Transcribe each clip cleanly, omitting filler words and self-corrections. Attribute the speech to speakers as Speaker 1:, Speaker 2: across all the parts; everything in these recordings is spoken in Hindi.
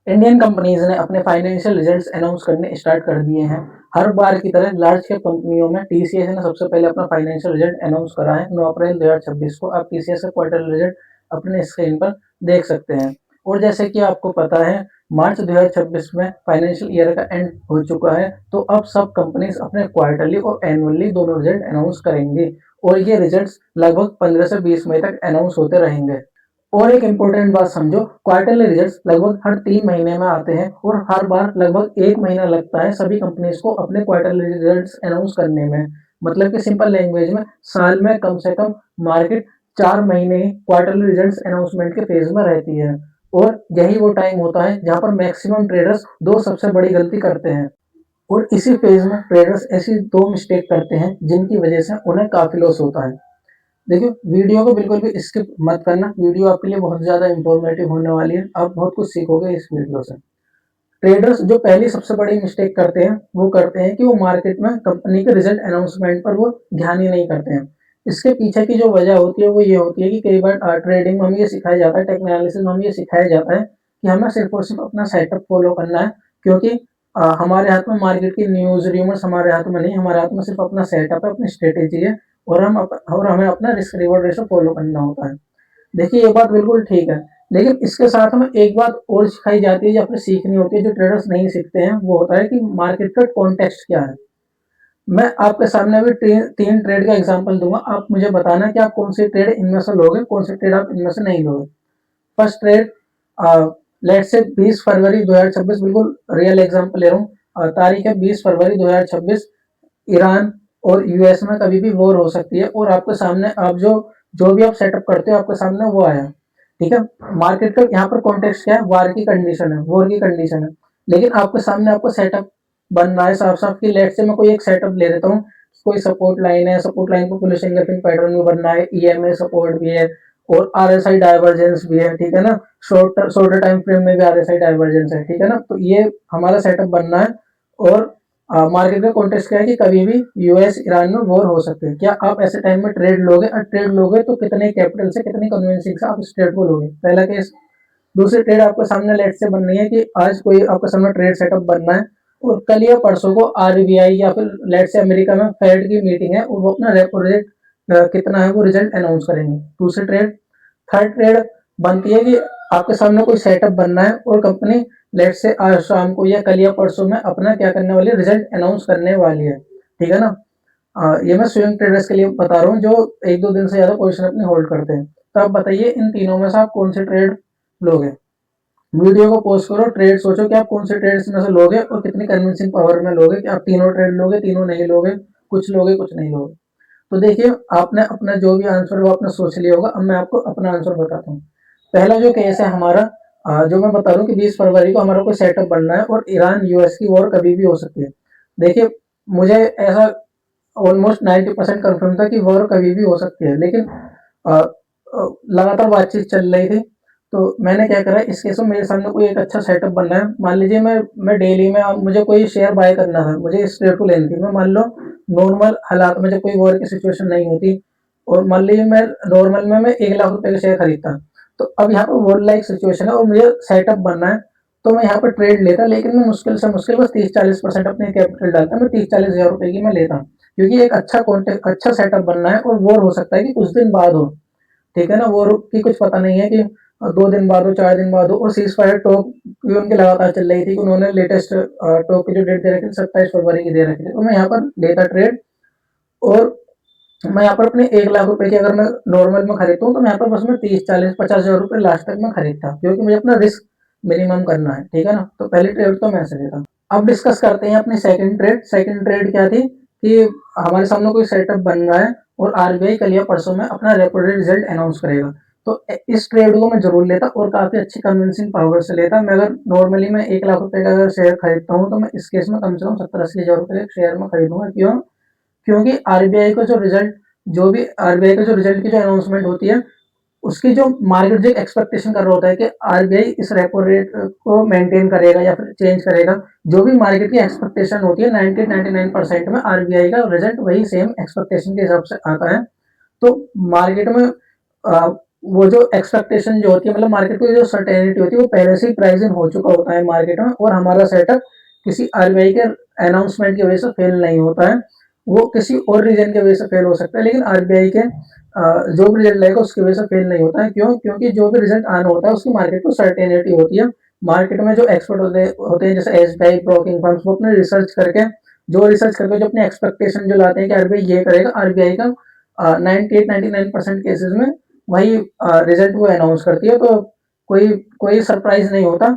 Speaker 1: इंडियन कंपनीज ने अपने फाइनेंशियल रिजल्ट्स अनाउंस करने स्टार्ट कर दिए हैं। हर बार की तरह लार्ज कैप कंपनियों में टीसीएस ने सबसे पहले अपना फाइनेंशियल रिजल्ट अनाउंस करा है 9 अप्रैल 2026 को। आप टीसीएस का क्वार्टर रिजल्ट अपने स्क्रीन पर देख सकते हैं। और जैसे कि आपको पता है, मार्च 2026 में फाइनेंशियल ईयर का एंड हो चुका है, तो अब सब कंपनीज अपने क्वार्टरली और एनुअली दोनों रिजल्ट अनाउंस करेंगे और ये रिजल्ट्स लगभग 15 से 20 मई तक अनाउंस होते रहेंगे। और एक इम्पोर्टेंट बात समझो, क्वार्टरली रिजल्ट्स लगभग हर 3 महीने में आते हैं और हर बार लगभग 1 महीना लगता है सभी कंपनीज को अपने क्वार्टरली रिजल्ट्स अनाउंस करने में। मतलब कि सिंपल लैंग्वेज में साल में कम से कम मार्केट 4 महीने ही क्वार्टरली रिजल्ट्स अनाउंसमेंट के फेज में रहती है। और यही वो टाइम होता है जहां पर मैक्सिमम ट्रेडर्स दो सबसे बड़ी गलती करते हैं। और इसी फेज में ट्रेडर्स ऐसी दो मिस्टेक करते हैं जिनकी वजह से उन्हें काफी लॉस होता है। देखिए, वीडियो को बिल्कुल भी स्किप मत करना। वीडियो आपके लिए बहुत ज़्यादा इंफॉर्मेटिव होने वाली है। आप बहुत कुछ सीखोगे इस वीडियो से। ट्रेडर्स जो पहली सबसे बड़ी मिस्टेक करते हैं, वो करते हैं कि वो मार्केट में कंपनी के रिजल्ट अनाउंसमेंट पर वो ध्यान ही नहीं करते हैं। इसके पीछे की जो वजह होती है वो ये होती है कि कई बार ट्रेडिंग में हमें ये सिखाया जाता है, टेक्निकल एनालिसिस में हमें ये सिखाया जाता है कि हमें सिर्फ और सिर्फ अपना सेटअप फॉलो करना है। क्योंकि हमारे हाथ में मार्केट की न्यूज़, रूमर्स हमारे हाथ में नहीं, हमारे हाथ में सिर्फ अपना सेटअप है, अपनी स्ट्रेटेजी है और हमें अपना रिस्क रिवॉर्ड रेशो फॉलो करना होता है। देखिए, ये बात बिल्कुल ठीक है, लेकिन इसके साथ हमें एक बात और सिखाई जाती है, या फिर सीखनी होती है, जो ट्रेडर्स नहीं सीखते हैं। वो होता है कि मार्केट का कॉन्टेक्स्ट क्या है। मैं आपके सामने अभी तीन ट्रेड का एग्जांपल दूंगा, आप मुझे बताना कि आप कौन सी ट्रेड इनमें से लोगे, कौन सी ट्रेड आप इनमें से नहीं लोगे। फर्स्ट ट्रेड, लेट से 20 फरवरी 2026, बिल्कुल रियल एग्जांपल ले रहा हूँ। तारीख है 20 फरवरी 2026। ईरान और यूएस में कभी भी वॉर हो सकती है और आपके सामने आप जो जो भी आप सेटअप करते हो आपके सामने वो आया। ठीक है, मार्केट का यहाँ पर कॉन्टेक्स्ट क्या है, वार की कंडीशन है, वॉर की कंडीशन है। लेकिन आपके सामने आपको सेटअप बन रहा है साफ साफ की। लेट से मैं कोई एक सेटअप ले लेता हूँ, कोई सपोर्ट लाइन है, सपोर्ट लाइन को पुलिस एंगल्फिंग पैटर्न में बनना है, ईएमए सपोर्ट भी है और आरएसआई डाइवर्जेंस भी है। ठीक है ना, शॉर्टर टाइम फ्रेम में भी आरएसआई डाइवर्जेंस है। ठीक है ना, तो ये हमारा सेटअप बनना है। और मार्केट का कॉन्टेक्स्ट क्या है कि कभी भी यूएस ईरान में वॉर हो सकते हैं। क्या आप ऐसे टाइम में ट्रेड लोगे, और ट्रेड लोगे तो कितने कैपिटल से, कितनी कन्विंसिंग से आप इस ट्रेड को लोगे, पहला केस। दूसरी ट्रेड आपके सामने लेट से बननी है कि आज कोई आपके सामने ट्रेड सेटअप बनना है और कल या परसों को आरबीआई या फिर लेट से अमेरिका में फेड की मीटिंग है और वो अपना रेपो रेट कितना है वो रिजल्ट अनाउंस करेंगे। दूसरी ट्रेड। थर्ड ट्रेड बनती है कि आपके सामने कोई सेटअप बनना है और कंपनी लेट से आज शाम को या कल या परसों में अपना क्या करने वाली है, रिजल्ट अनाउंस करने वाली है। ठीक है ना, ये मैं स्विंग ट्रेडर्स के लिए बता रहा हूँ जो एक दो दिन से ज्यादा पोजीशन अपनी होल्ड करते हैं। तो आप बताइए इन तीनों में से आप कौन से ट्रेड लोगे। वीडियो को पॉज करो, ट्रेड सोचो कि आप कौन से ट्रेड्स में से लोगे और कितनी कन्विंसिंग पावर में लोगे, कि आप तीनों ट्रेड लोगे, तीनों नहीं लोगे, कुछ लोगे कुछ नहीं लोगे। तो देखिए, आपने अपना जो भी आंसर वो आपने सोच लिया होगा। अब मैं आपको अपना आंसर बताता हूँ। पहला जो केस है हमारा, जो मैं बता रहा हूँ कि 20 फरवरी को हमारा कोई सेटअप बनना है और ईरान यूएस की वॉर कभी भी हो सकती है। देखिए, मुझे ऐसा ऑलमोस्ट 90% कंफर्म था कि वॉर कभी भी हो सकती है, लेकिन लगातार बातचीत चल रही थी। तो मैंने क्या करा, इस केस में मेरे सामने कोई एक अच्छा सेटअप बनना है। मान लीजिए मैं डेली में, अब मुझे कोई शेयर बाय करना था, मुझे इस ट्रेड को लेनी थी। मैं मान लो नॉर्मल हालात में, जब कोई वॉर की सिचुएशन नहीं होती, और मान लीजिए मैं नॉर्मल में मैं 1 लाख रुपए का शेयर खरीदता। तो अब यहाँ पर वॉर लाइक सिचुएशन है और मुझे सेटअप बनना है, तो मैं यहाँ पर ट्रेड लेता, लेकिन मैं मुश्किल से मुश्किल बस 30-40% अपने कैपिटल डालता। मैं 30-40 हज़ार रुपए की मैं लेता हूँ, क्योंकि एक अच्छा कॉन्टेक्ट, अच्छा सेटअप बनना है और वॉर हो सकता है कि कुछ दिन बाद हो। ठीक है ना, वॉर की कुछ पता नहीं है कि 2 दिन बाद हो, 4 दिन बाद हो। और सीज फायर टॉक भी उनकी लगातार चल रही थी कि उन्होंने लेटेस्ट टॉक की जो डेट दे रखी थी 27 फरवरी की दे रखी थी। तो मैं यहाँ पर लेता ट्रेड, और मैं यहाँ पर अपने 1 लाख रुपए की अगर मैं नॉर्मल में खरीदता हूँ तो मैं यहाँ पर बस मैं 30-40-50 हज़ार रुपए लास्ट तक मैं खरीदता, क्योंकि मुझे अपना रिस्क मिनिमम करना है। ठीक है ना, तो पहली ट्रेड तो मैं ऐसे लेता। अब डिस्कस करते हैं अपनी सेकंड ट्रेड। सेकंड ट्रेड क्या थी कि हमारे सामने कोई सेटअप बन रहा है और आरबीआई कल या परसों में अपना रेपो रेट रिजल्ट अनाउंस करेगा। तो इस ट्रेड को मैं जरूर लेता और काफी अच्छी कन्विंसिंग पावर से लेता। मैं अगर नॉर्मली मैं 1 लाख रुपए का अगर शेयर खरीदता हूँ तो मैं इस केस में कम से कम 70-80 हज़ार रुपए के शेयर में खरीदूंगा। क्यों? क्योंकि आरबीआई का जो रिजल्ट, जो भी आरबीआई का जो रिजल्ट की जो अनाउंसमेंट होती है, उसकी जो मार्केट जो एक्सपेक्टेशन कर रहा होता है कि आरबीआई इस रेपो रेट को मेंटेन करेगा या फिर चेंज करेगा, जो भी मार्केट की एक्सपेक्टेशन होती है 90-99% में आरबीआई का रिजल्ट वही सेम एक्सपेक्टेशन के हिसाब से आता है। तो मार्केट में वो जो एक्सपेक्टेशन जो होती है, मतलब मार्केट की जो सर्टेनिटी होती है, वो पहले से ही प्राइस इन हो चुका होता है मार्केट में, और हमारा सेटअप किसी आरबीआई के अनाउंसमेंट की वजह से फेल नहीं होता है। वो किसी और रीजन की वजह से फेल हो सकता है, लेकिन आरबीआई के जो भी रिजल्ट आएगा उसकी वजह से फेल नहीं होता है। क्यों? क्योंकि जो भी रिजल्ट आना होता है उसकी मार्केट को सर्टेनिटी होती है। मार्केट में जो एक्सपर्ट होते हैं जैसे एसबीआई, ब्रोकिंग फर्म्स, वो अपने रिसर्च करके जो अपने एक्सपेक्टेशन जो लाते हैं कि आरबीआई ये करेगा, आरबीआई का 98-99% केसेस में वही रिजल्ट वो अनाउंस करती है, तो कोई कोई सरप्राइज नहीं होता।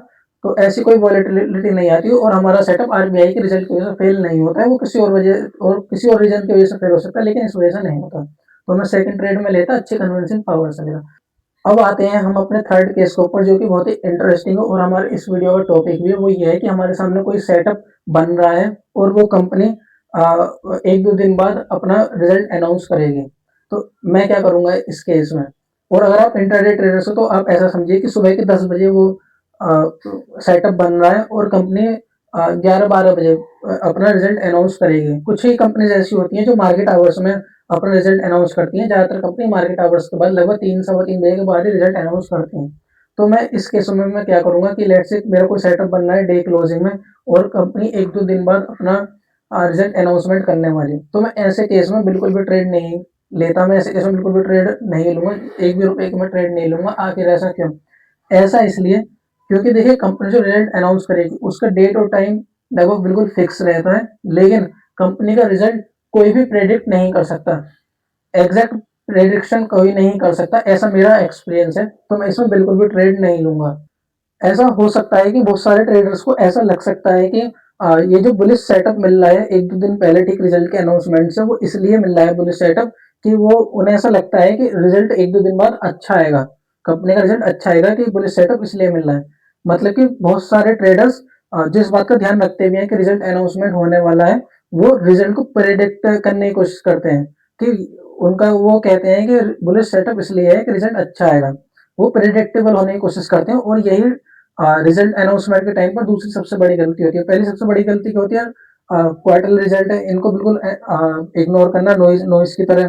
Speaker 1: तो ऐसी कोई वॉलेटिलिटी नहीं आती और हमारा सेटअप आरबीआई के रिजल्ट की वजह से फेल नहीं होता है। वो किसी और रीजन की वजह से फेल हो सकता है, लेकिन इस वजह से नहीं होता। तो मैं सेकंड ट्रेड में लेता अच्छी कन्विंसिंग पावर से लेता। अब आते हैं हम अपने थर्ड केस के ऊपर, जो कि बहुत ही इंटरेस्टिंग है और हमारे इस वीडियो का टॉपिक भी है। वो ये है कि हमारे सामने कोई सेटअप बन रहा है और वो कंपनी एक दो दिन बाद अपना रिजल्ट अनाउंस करेगी। तो मैं क्या करूंगा इस केस में? और अगर आप इंटरडे ट्रेडर्स हो तो आप ऐसा समझिए कि सुबह के 10 बजे वो सेटअप बन रहा है और कंपनी 11-12 बजे अपना रिजल्ट अनाउंस करेगी। कुछ ही कंपनीज ऐसी होती हैं जो मार्केट आवर्स में अपना रिजल्ट अनाउंस करती हैं। ज़्यादातर कंपनी मार्केट आवर्स के बाद लगभग 3 सवा 3 बजे के बाद ही रिजल्ट अनाउंस करती हैं। तो मैं इस केस में मैं क्या करूंगा कि लेट्स से मेरा कोई सेटअप बनना है डे क्लोजिंग में और कंपनी एक दो दिन बाद अपना रिजल्ट अनाउंसमेंट करने वाली, तो मैं ऐसे केस में बिल्कुल भी ट्रेड नहीं लेता। मैं ऐसे केस में बिल्कुल भी ट्रेड नहीं लूंगा, एक भी रुपए की मैं ट्रेड नहीं लूंगा। आखिर ऐसा क्यों? ऐसा इसलिए क्योंकि देखिए कंपनी जो रिजल्ट अनाउंस करेगी उसका डेट और टाइम लगभग बिल्कुल फिक्स रहता है, लेकिन कंपनी का रिजल्ट कोई भी प्रेडिक्ट नहीं कर सकता। एग्जैक्ट प्रेडिक्शन कोई नहीं कर सकता, ऐसा मेरा एक्सपीरियंस है। तो मैं इसमें बिल्कुल भी ट्रेड नहीं लूंगा। ऐसा हो सकता है कि बहुत सारे ट्रेडर्स को ऐसा लग सकता है कि ये जो बुलिश सेटअप मिल रहा है एक दो दिन पहले ठीक रिजल्ट के अनाउंसमेंट से, वो इसलिए मिल रहा है बुलिश सेटअप कि वो उन्हें ऐसा लगता है कि रिजल्ट एक दो दिन बाद अच्छा आएगा, कंपनी का रिजल्ट अच्छा आएगा, कि बुलिश सेटअप इसलिए मिल रहा है। मतलब कि बहुत सारे ट्रेडर्स जिस बात का ध्यान रखते भी हैं कि रिजल्ट अनाउंसमेंट होने वाला है, वो रिजल्ट को प्रेडिक्ट करने की कोशिश करते हैं कि उनका वो कहते हैं कि बुलिश सेटअप इसलिए है कि रिजल्ट अच्छा आएगा। वो प्रेडिक्टेबल होने की कोशिश करते हैं और यही रिजल्ट अनाउंसमेंट के टाइम पर दूसरी सबसे बड़ी गलती होती है। पहली सबसे बड़ी गलती क्या होती है? क्वार्टरली रिजल्ट है, इनको बिल्कुल इग्नोर करना, नॉइज नॉइज की तरह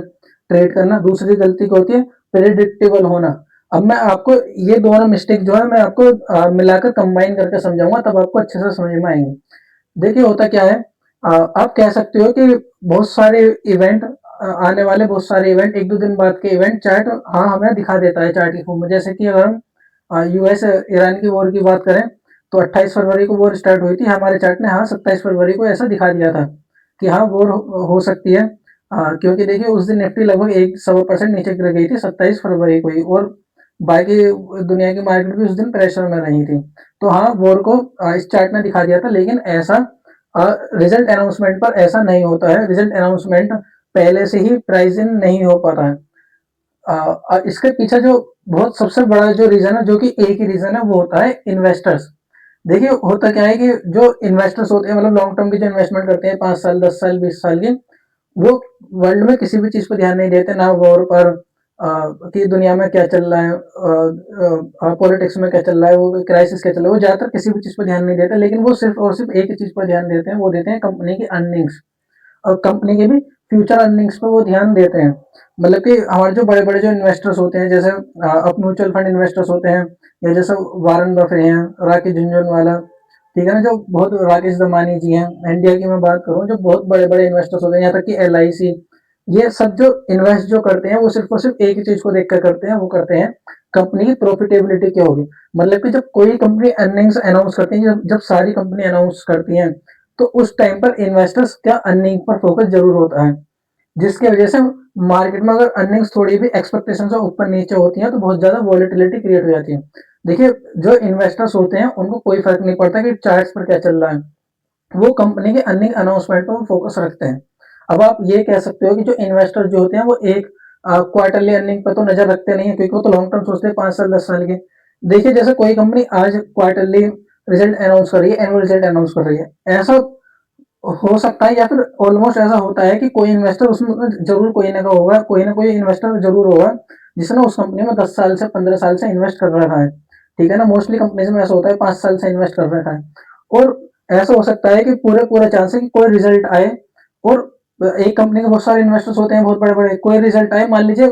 Speaker 1: ट्रेड करना। दूसरी गलती क्या होती है? प्रेडिक्टेबल होना। अब मैं आपको ये दोनों मिस्टेक जो है मैं आपको मिलाकर कंबाइन करके समझाऊंगा, तब आपको अच्छे से समझ में आएंगे। देखिए होता क्या है, आप कह सकते हो कि बहुत सारे इवेंट आने वाले, बहुत सारे इवेंट एक दो दिन बाद के इवेंट चार्ट हाँ हमें दिखा देता है चार्ट के फॉर्म में। जैसे कि अगर हम यूएस ईरान की वॉर की बात करें तो 28 फरवरी को वॉर स्टार्ट हुई थी, हमारे चार्ट ने हाँ 27 फरवरी को ऐसा दिखा दिया था कि हाँ वॉर हो सकती है। क्योंकि देखिए उस दिन निफ्टी लगभग 1 सवा % नीचे गिर गई थी 27 फरवरी को ही, और बाकी दुनिया की मार्केट भी उस दिन प्रेशर में रही थी। तो हाँ वॉर को इस चार्ट ने दिखा दिया था, लेकिन ऐसा रिजल्ट अनाउंसमेंट पर ऐसा नहीं होता है। रिजल्ट अनाउंसमेंट पहले से ही प्राइस इन नहीं हो पाता है। इसके पीछे जो बहुत सबसे बड़ा जो रीजन है, जो कि एक ही रीजन है, वो होता है इन्वेस्टर्स। देखिए होता क्या है कि जो इन्वेस्टर्स होते हैं, मतलब लॉन्ग टर्म की जो इन्वेस्टमेंट करते हैं 5 साल 10 साल 20 साल की, वो वर्ल्ड में किसी भी चीज पर ध्यान नहीं देते, ना वॉर पर कि दुनिया में क्या चल रहा है, पॉलिटिक्स में क्या चल रहा है, वो क्राइसिस क्या चल रहा है, वो ज्यादातर किसी भी चीज पर ध्यान नहीं देते। लेकिन वो सिर्फ और सिर्फ एक ही चीज पर ध्यान देते हैं, वो देते हैं कंपनी की अर्निंग्स और कंपनी के भी फ्यूचर अर्निंग्स पर वो ध्यान देते हैं। मतलब कि हमारे जो बड़े बड़े जो इन्वेस्टर्स होते हैं, जैसे अब म्यूचुअल फंड इन्वेस्टर्स होते हैं, या जैसे वारन बफे हैं, राकेश झुनझुनवाला, ठीक है ना, जो बहुत राकेश दमानी जी हैं, इंडिया की मैं बात करूं, जो बहुत बड़े बड़े इन्वेस्टर्स होते हैं, यहाँ तक कि LIC, ये सब जो इन्वेस्ट जो करते हैं वो सिर्फ और सिर्फ एक ही चीज को देखकर करते हैं, वो करते हैं कंपनी की प्रॉफिटेबिलिटी क्या होगी। मतलब कि जब कोई कंपनी अर्निंग्स अनाउंस करती है, जब सारी कंपनी अनाउंस करती हैं, तो उस टाइम पर इन्वेस्टर्स क्या अर्निंग पर फोकस जरूर होता है, जिसकी वजह से मार्केट में अगर अर्निंग्स थोड़ी भी एक्सपेक्टेशन से ऊपर नीचे होती हैं तो बहुत ज्यादा वॉलेटिलिटी क्रिएट हो जाती है। देखिए जो इन्वेस्टर्स होते हैं उनको कोई फर्क नहीं पड़ता कि चार्ट्स पर क्या चल रहा है, वो कंपनी के अर्निंग अनाउंसमेंट पर फोकस रखते हैं। अब आप ये कह सकते हो कि जो इन्वेस्टर जो होते हैं वो एक क्वार्टरली अर्निंग पर तो नजर रखते नहीं है, क्योंकि वो तो लॉन्ग टर्म सोचते हैं 5 साल 10 साल के। देखिए जैसे कोई कंपनी आज क्वार्टरली रिजल्ट अनाउंस कर रही है, एनुअल रिजल्ट अनाउंस कर रही है, ऐसा हो सकता है या फिर ऑलमोस्ट ऐसा होता है कि कोई इन्वेस्टर उसमें जरूर कोई ना कोई इन्वेस्टर जरूर होगा जिसने उस कंपनी में 10 साल से 15 साल से इन्वेस्ट कर रखा है। ठीक है ना, मोस्टली कंपनीज में ऐसा होता है 5 साल से इन्वेस्ट कर रखा है। और ऐसा हो सकता है कि पूरे पूरे चांस है कि कोई रिजल्ट आए, और एक कंपनी के बहुत सारे इन्वेस्टर्स होते हैं बहुत बड़े बड़े, कोई रिजल्ट आए मान लीजिए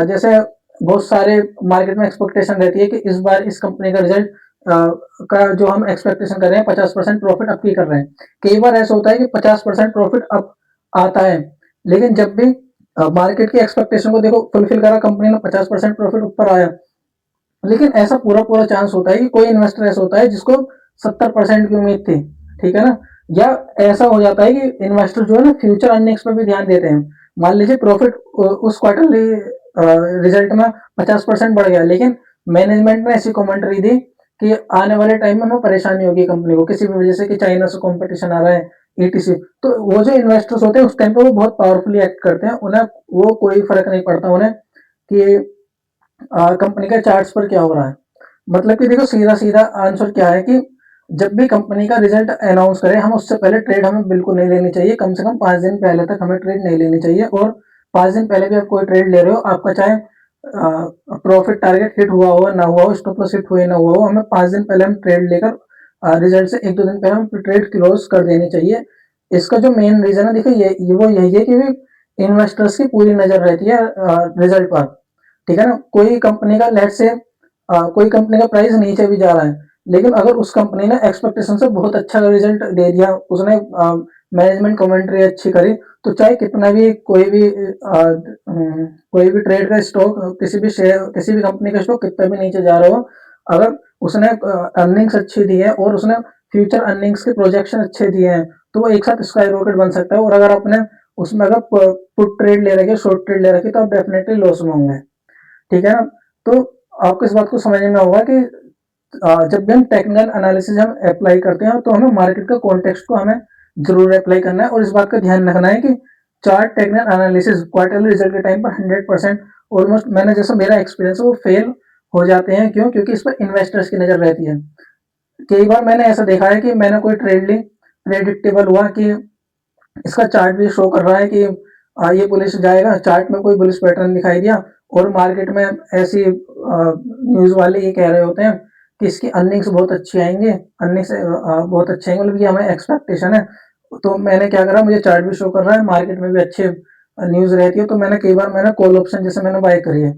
Speaker 1: जैसे बहुत सारे मार्केट में एक्सपेक्टेशन रहती है कि इस बार इस कंपनी का रिजल्ट का जो हम एक्सपेक्टेशन कर रहे हैं 50% प्रॉफिट अप की कर रहे हैं। कई बार ऐसा होता है कि 50% प्रॉफिट अप आता है, लेकिन जब भी मार्केट की एक्सपेक्टेशन को देखो फुलफिल करा कंपनी ने, 50% प्रॉफिट ऊपर आया, लेकिन ऐसा पूरा पूरा चांस होता है कि कोई इन्वेस्टर ऐसा होता है जिसको 70% की उम्मीद थी, ठीक है ना, या ऐसा हो जाता है कि इन्वेस्टर जो है ना फ्यूचर अर्निंग्स पे भी ध्यान देते हैं। मान लीजिए प्रॉफिट उस क्वार्टरली रिजल्ट में 50% बढ़ गया, लेकिन मैनेजमेंट ने ऐसी कमेंट्री दी कि आने वाले टाइम में हमें परेशानी होगी कंपनी को किसी भी वजह से, कि चाइना से कंपटीशन आ रहा है, ईटीसी। तो वो जो इन्वेस्टर्स होते हैं उस टाइम पे वो बहुत पावरफुली एक्ट करते हैं, उन्हें वो कोई फर्क नहीं पड़ता उन्हें कि कंपनी के चार्ट्स पर क्या हो रहा है। मतलब कि देखो सीधा सीधा आंसर क्या है कि जब भी कंपनी का रिजल्ट अनाउंस करें, हम उससे पहले ट्रेड हमें बिल्कुल नहीं लेनी चाहिए। कम से कम 5 दिन पहले तक हमें ट्रेड नहीं लेनी चाहिए। और 5 दिन पहले भी आप कोई ट्रेड ले रहे हो, आपका चाहे प्रॉफिट टारगेट हिट हुआ हो ना हुआ हो, स्टॉप लॉस हिट हुए ना हुआ हो, हमें 5 दिन पहले हम ट्रेड लेकर रिजल्ट से 1-2 दिन पहले हम ट्रेड क्लोज कर देनी चाहिए। इसका जो मेन रीजन है देखो ये वो यही है कि इन्वेस्टर्स की पूरी नजर रहती है रिजल्ट पर, ठीक है ना। कोई कंपनी का लेट से कोई कंपनी का प्राइस नीचे भी जा रहा है, लेकिन अगर उस कंपनी ने एक्सपेक्टेशन से बहुत अच्छा रिजल्ट दे दिया, उसने मैनेजमेंट कमेंट्री अच्छी करी, तो चाहे कितना भी कोई भी ट्रेड का स्टॉक, किसी भी शेयर, किसी भी कंपनी का स्टॉक कितना भी नीचे जा रहा हो, अगर उसने अर्निंग्स अच्छी दी है और उसने फ्यूचर अर्निंग्स के प्रोजेक्शन अच्छे दिए हैं, तो वो एक साथ स्काई रॉकेट बन सकता है। और अगर आपने उसमें अगर पुट ट्रेड ले रखी है, शॉर्ट ट्रेड ले रखी है, तो आप डेफिनेटली लॉस में होंगे, ठीक है ना। तो आपको इस बात को समझ में होगा कि जब भी हम टेक्निकल एनालिसिस हम अप्लाई करते हैं, तो हमें मार्केट का कॉन्टेक्स्ट को हमें जरूर अप्लाई करना है, और इस बात का ध्यान रखना है कि chart technical analysis quarterly result के टाइम पर 100% ऑलमोस्ट, मैंने जैसा मेरा एक्सपीरियंस है, वो फेल हो जाते हैं। क्यों? क्योंकि इस पर इन्वेस्टर्स की नजर रहती है। कई बार मैंने ऐसा देखा है कि मैंने कोई ट्रेड ली, प्रेडिक्टेबल हुआ कि इसका चार्ट भी शो कर रहा है कि ये बुलिश जाएगा, चार्ट में कोई बुलिश पैटर्न दिखाई दिया, और मार्केट में ऐसी न्यूज वाले ये कह रहे होते हैं कि इसकी अर्निंग्स बहुत अच्छी आएंगे, अर्निंग्स बहुत अच्छे आएंगे, मतलब ये हमें एक्सपेक्टेशन है। तो मैंने क्या करा, मुझे चार्ट भी शो कर रहा है, मार्केट में भी अच्छे न्यूज रहती है, तो मैंने कई बार मैंने कॉल ऑप्शन जैसे मैंने बाय करी है।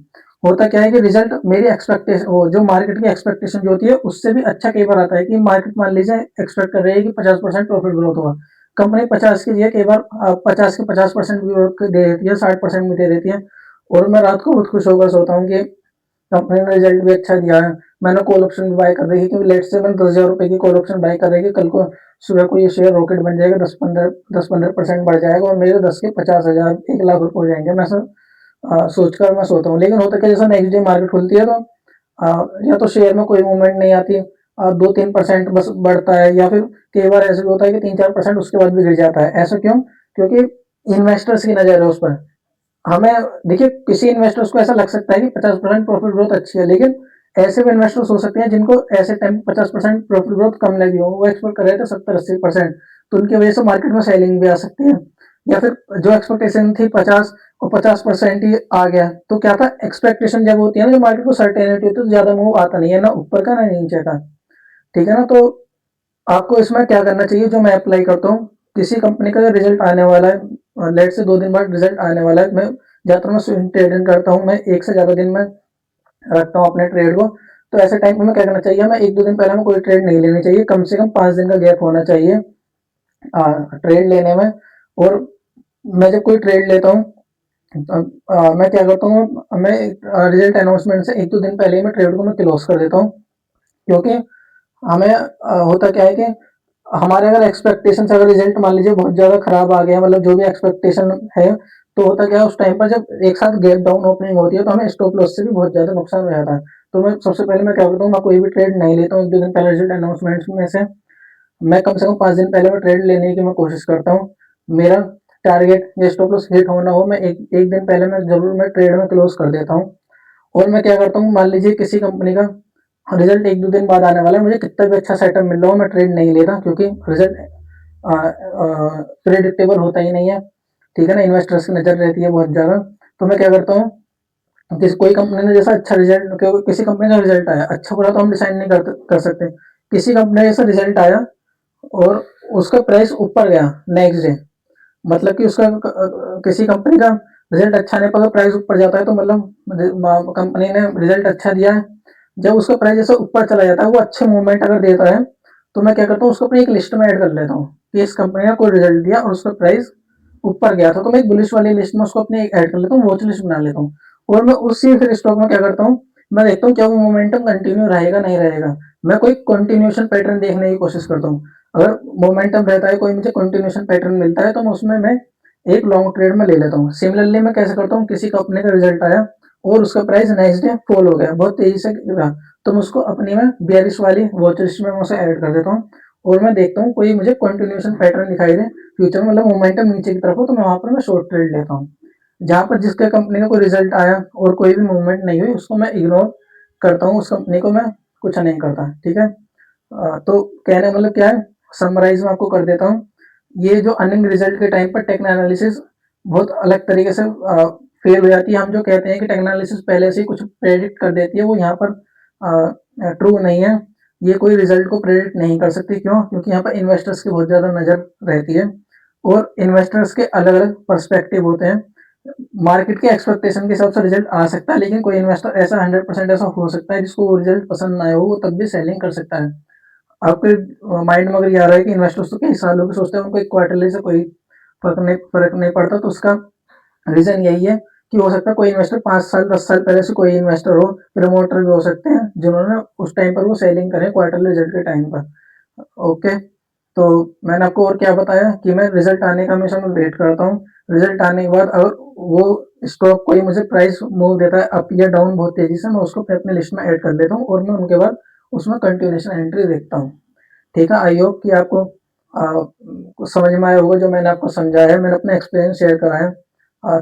Speaker 1: होता क्या है कि रिजल्ट मेरी एक्सपेक्टेशन, वो जो मार्केट की एक्सपेक्टेशन जो होती है उससे भी अच्छा कई बार आता है। कि मार्केट मान लीजिए एक्सपेक्ट कर रही है कि 50% प्रॉफिट ग्रोथ होगा, कंपनी 50 की है, कई बार 50 के 50% भी दे देती है, 60% भी दे देती है, और मैं रात को बहुत खुश होकर सोता हूँ कि कंपनी ने रिजल्ट भी अच्छा दिया है। मैंने कॉल ऑप्शन भी बाय कर रही है कि लेट से मैंने 10,000 रुपए की कॉल ऑप्शन बाय कर रही है, कल को सुबह को ये शेयर रॉकेट बन जाएगा, 10-15% बढ़ जाएगा, और मेरे 10 के 50,000 1 लाख रुपए हो जाएंगे। मैं सोचकर मैं सोता हूँ। लेकिन होता क्या, जैसा नेक्स्ट डे मार्केट खुलती है, तो या तो शेयर में कोई मूवमेंट नहीं आती, 2-3% बस बढ़ता है, या फिर कई बार ऐसा भी होता है कि 3-4% उसके बाद भी गिर जाता है। ऐसा क्यों? क्योंकि इन्वेस्टर्स की नजर है उस पर। हमें देखिए, किसी इन्वेस्टर्स को ऐसा लग सकता है कि 50% प्रॉफिट ग्रोथ अच्छी है, लेकिन ऐसे भी इन्वेस्टर्स हो सकते हैं जिनको ऐसे टाइम 50% प्रॉफिट ग्रोथ कम लगी हो, वो एक्सपेक्ट कर रहे थे 70-80%, तो उनकी वजह से मार्केट में सेलिंग भी आ सकती है। या फिर जो एक्सपेक्टेशन थी 50 और 50% ही आ गया, तो क्या था, एक्सपेक्टेशन जब होती है ना, जो मार्केट को सर्टेनिटी होती है, तो ज्यादा मूव आता नहीं है, ना ऊपर का ना नीचे का, ठीक है ना। तो आपको इसमें क्या करना चाहिए, जो मैं अप्लाई करता हूँ, किसी कंपनी का रिजल्ट आने वाला है, लेट से 2 दिन बाद रिजल्ट आने वाला है, मैं ज्यादातर मैं स्विंग ट्रेडिंग करता हूँ, मैं एक से ज्यादा दिन में रखता हूँ अपने ट्रेड को। तो ऐसे टाइम में मैं क्या करना चाहिए, मैं 1-2 दिन पहले में कोई ट्रेड नहीं लेनी चाहिए, कम से कम 5 दिन का गैप होना चाहिए ट्रेड लेने में। और मैं जब कोई ट्रेड लेता हूँ, मैं क्या करता हूँ, मैं रिजल्ट अनाउंसमेंट से 1-2 दिन पहले ही मैं ट्रेड को मैं क्लोज कर देता हूँ। क्योंकि हमें होता क्या है कि हमारे अगर एक्सपेक्टेशन से अगर रिजल्ट मान लीजिए बहुत ज्यादा खराब आ गया, मतलब जो भी एक्सपेक्टेशन है, तो होता क्या है, उस टाइम पर जब एक साथ गैप डाउन ओपनिंग होती है, तो हमें स्टॉप लॉस से भी बहुत ज्यादा नुकसान हो जाता है। तो मैं सबसे पहले मैं क्या करता हूँ, मैं कोई भी ट्रेड नहीं लेता हूँ 1-2 दिन पहले रिजल्ट अनाउंसमेंट में से। मैं कम से कम 5 दिन पहले मैं ट्रेड लेने की मैं कोशिश करता हूँ। मेरा टारगेट या स्टॉप लॉस हिट होना हो, मैं एक एक दिन पहले मैं जरूर मैं ट्रेड में क्लोज कर देता हूँ। और मैं क्या करता हूँ, मान लीजिए किसी कंपनी का रिजल्ट 1-2 दिन बाद आने वाला है, मुझे कितना भी अच्छा सेटअप मिल रहा हो, मैं ट्रेड नहीं लेता, क्योंकि रिजल्ट प्रिडिक्टेबल होता ही नहीं है, ठीक है ना, इन्वेस्टर्स की नजर रहती है बहुत ज्यादा। तो मैं क्या करता हूँ, किसी कोई कंपनी ने जैसा अच्छा रिजल्ट, किसी कंपनी का रिजल्ट आया, अच्छा बुरा तो हम डिसाइड नहीं कर सकते, किसी कंपनी का जैसा रिजल्ट आया और उसका प्राइस ऊपर गया नेक्स्ट डे, मतलब कि उसका किसी कंपनी का रिजल्ट अच्छा नहीं, अगर प्राइस ऊपर जाता है तो मतलब कंपनी ने रिजल्ट अच्छा दिया है। जब उसका प्राइस जैसे ऊपर चला जाता है, वो अच्छे मूवमेंट अगर देता है, तो मैं क्या करता हूँ, उसको अपनी एक लिस्ट में ऐड कर लेता हूँ कि इस कंपनी ने कोई रिजल्ट दिया और उसका प्राइस ऊपर गया था, तो मैं एक बुलिश वाली लिस्ट में उसको अपनी ऐड कर लेता हूँ, वॉच लिस्ट बना लेता हूँ। और मैं उसी फिर स्टॉक में क्या करता हूँ, मैं देखता हूँ क्या वो मोमेंटम कंटिन्यू रहेगा नहीं रहेगा। मैं कोई कंटिन्यूएशन पैटर्न देखने की कोशिश करता हूँ। अगर मोमेंटम रहता है, कोई मुझे कंटिन्यूएशन पैटर्न मिलता है, तो मैं उसमें मैं एक लॉन्ग ट्रेड में ले लेता हूँ। सिमिलरली मैं कैसे करता हूँ, किसी कंपनी का रिजल्ट आया और उसका प्राइस नेक्स्ट डे फॉल हो गया, बहुत तेजी से गिरा, तो मैं उसको अपनी में बेयरिश वाली वॉच लिस्ट में मैं उसे ऐड कर देता हूँ। और मैं देखता हूँ कोई मुझे कंटिन्यूएशन पैटर्न दिखाई दे फ्यूचर में, मतलब मोमेंटम नीचे की तरफ हो, तो मैं वहां पर मैं शॉर्ट ट्रेड लेता हूँ। जहां पर जिसके कंपनी का कोई रिजल्ट आया और कोई भी मूवमेंट नहीं हुई, उसको मैं इग्नोर करता हूँ, उस कंपनी को मैं कुछ नहीं करता। ठीक है। तो कहने का मतलब क्या है, समराइज में आपको कर देता हूँ। ये जो अर्निंग रिजल्ट के टाइम पर टेक्नो एनालिसिस बहुत अलग तरीके से फेल हो जाती है। हम जो कहते हैं कि टेक्नो एनालिसिस पहले से ही कुछ प्रेडिक्ट कर देती है, वो यहाँ पर ट्रू नहीं है। ये कोई रिजल्ट को प्रेडिक्ट नहीं कर सकती। क्यों? क्योंकि यहाँ पर इन्वेस्टर्स की बहुत ज़्यादा नज़र रहती है और इन्वेस्टर्स के अलग-अलग पर्सपेक्टिव होते हैं। मार्केट के एक्सपेक्टेशन के हिसाब से रिजल्ट आ सकता है, लेकिन कोई इन्वेस्टर ऐसा 100% ऐसा हो सकता है जिसको वो रिजल्ट पसंद ना आए हो, वो तब भी सेलिंग कर सकता है। आपके माइंड में अगर ये आ रहा है कि इन्वेस्टर्स तो कई सालों के सोचते हैं, उनको एक क्वार्टरली से कोई फर्क नहीं पड़ता, तो उसका रीजन यही है कि हो सकता है कोई इन्वेस्टर 5 साल 10 साल पहले से कोई इन्वेस्टर हो, प्रमोटर भी हो सकते हैं, जिन्होंने उस टाइम पर वो सेलिंग करें क्वार्टरली रिजल्ट के टाइम पर। ओके। तो मैंने आपको और क्या बताया कि मैं रिजल्ट आने का हमेशा मैं वेट करता हूँ। रिजल्ट आने के बाद अगर वो स्टॉक कोई मुझे प्राइस मूव देता है अप या डाउन बहुत तेजी से, मैं उसको फिर अपनी लिस्ट में ऐड कर लेता हूँ और मैं उनके बाद उसमें कंटिन्यूएशन एंट्री देखता हूँ। ठीक है, आई होप कि आपको कुछ समझ में आया होगा जो मैंने आपको समझाया है। मैंने अपना एक्सपीरियंस शेयर करा है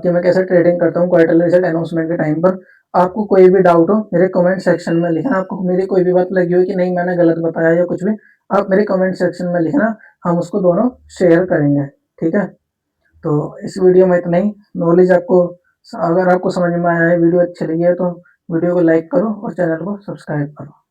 Speaker 1: कि मैं कैसे ट्रेडिंग करता हूँ क्वार्टरली रिजल्ट अनाउंसमेंट के टाइम पर। आपको कोई भी डाउट हो मेरे कमेंट सेक्शन में लिखना। आपको मेरी कोई भी बात लगी हो कि नहीं मैंने गलत बताया या कुछ भी, आप मेरे कमेंट सेक्शन में लिखना, हम उसको दोनों शेयर करेंगे। ठीक है। तो इस वीडियो में इतना ही। नॉलेज आपको, अगर आपको समझ में आया है, वीडियो अच्छी लगी है, तो वीडियो को लाइक करो और चैनल को सब्सक्राइब करो।